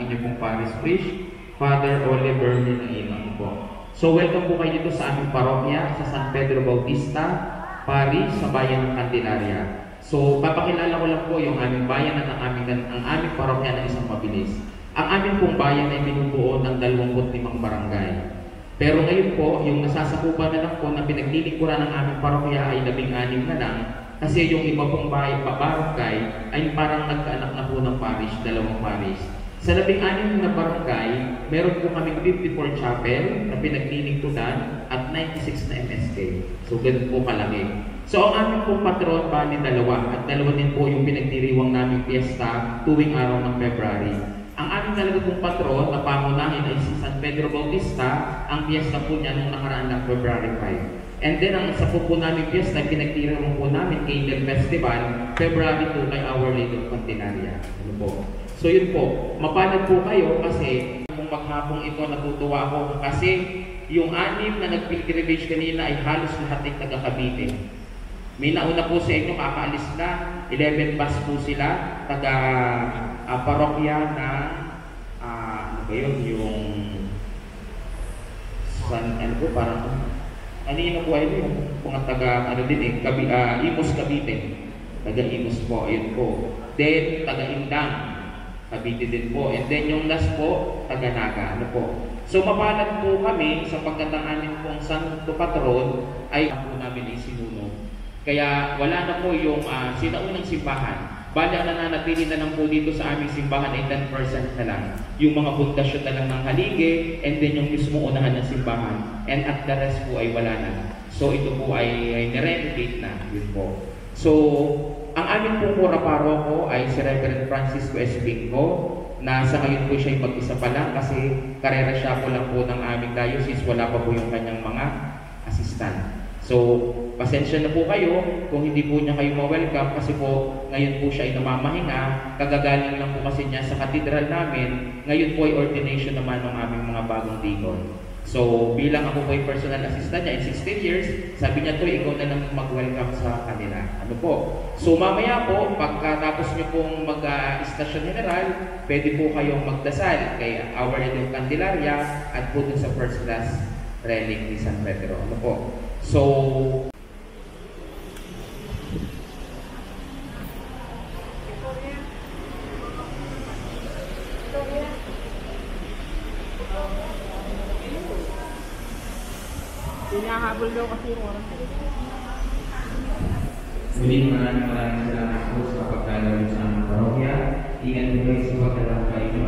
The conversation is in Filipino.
inyo pong parish priest, Father Oliver Linainang po. So welcome po kayo dito sa aming parokya sa San Pedro Bautista, Parish sa bayan ng Candelaria. So papakilala ko lang po yung aming bayan at ang aming parokya na isang mabilis. Ang aming pong bayan ay binubuo ng 25 barangay. Pero ngayon po, yung nasasakupan na lang po na pinaglilingkuran ng aming parokya ay 16 na lang. Kasi yung iba pong barangay ay parang nagkaanak na po ng parish, 2 parish. Sa 16 na barangay, meron po kaming 54 chapel na pinaglilingkuran at 96 na MSK. So ganun po kalaki. So ang aming pong patron, bali 2 at 2 din po yung pinagdiriwang naming piyesta tuwing araw ng February. Ang aming talaga pong patron na pangunahin ay si San Pedro Bautista, ang piyesta po niya nung nakaraan ng February 5. And then ang isa po naming piyesta, pinagdiriwang po namin Candle Festival, February 2 kay Our Lady of Candelaria. Ano po? So yun po, mapalad po kayo kasi kung maghapong ito natutuwa ako kasi yung 6 na nag-pilgrimage kanina ay halos lahat ay taga Cavite. May nauna po sa inyo, kakaalis na, 11 bus po sila, taga parokya na, ano ba yun, yung, ano po, parang, ano po ay yung mga taga, ano din Imus Cavite, taga Imus po, yun po. Then, taga Indang, Cavite din po. And then yung last po, taga Naga, ano po. So mapalad po kami sapagkat ang amin pong Santo Patron ay po namin ay sinuno. Kaya wala na po yung sinaunang simbahan. Bali ang nananatili na lang po dito sa aming simbahan ay 10% na lang. Yung mga pundasyon na lang ng haligi and then yung mismo unahan ng simbahan. And at the rest po ay wala na. So ito po ay nirenovate na. Yun po. So ang aming pong pura paroko ay si Reverend Francisco S. Bingo na sa ngayon po siya ay mag-isa pa lang kasi karera siya po lang po ng aming diocese, wala pa po yung kanyang mga assistant. So, pasensya na po kayo kung hindi po niya kayo ma-welcome kasi po ngayon po siya ay namamahinga, kagagaling lang po kasi niya sa katedral namin, ngayon po ay ordination naman ng aming mga bagong deacon. So, bilang ako po yung personal assistant niya in 16 years, sabi niya to, ikaw na lang mag-welcome sa kanila. Ano po? So, mamaya po, pagkatapos niyo pong mag-station general, pwede po kayong magdasal kay Our Lady of Candelaria at po dun sa first class relic ni San Pedro. Ano po? So, Hinahabol daw kasi yung oras. muli maraming salamat po sa pagkalaw sa aming parokya. Ingat po kayo sa paglalakbay ng